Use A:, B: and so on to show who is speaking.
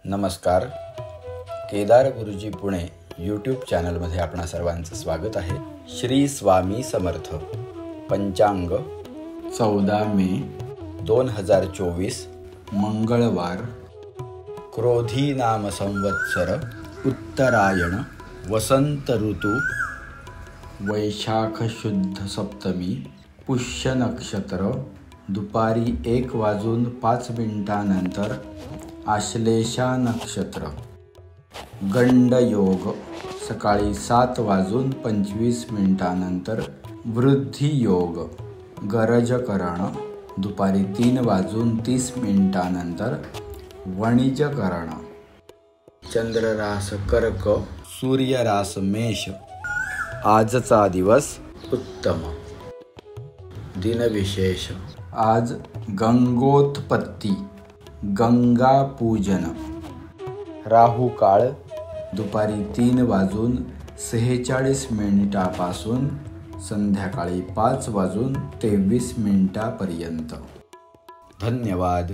A: नमस्कार. केदार गुरुजी पुणे यूट्यूब चॅनलमध्ये आपणा सर्वांचं स्वागत आहे. श्री स्वामी समर्थ. पंचांग 14 मे 2024 मंगळवार. क्रोधी नाम संवत्सर उत्तरायण वसंत ऋतू वैशाख शुद्ध सप्तमी पुष्य नक्षत्र दुपारी 1:05 आश्लेषा नक्षत्र. गंड योग सकाळी 7:25 वृद्धी योग गरजकरण दुपारी 3:30 वणिजकरण. चंद्ररास कर्क सूर्यरास मेष. आजचा दिवस उत्तम. दिनविशेष. आज गंगोत्पत्ती गंगा पूजन. राहू काळ दुपारी 3:46 पासून संध्याकाळी 5:23 पर्यंत. धन्यवाद.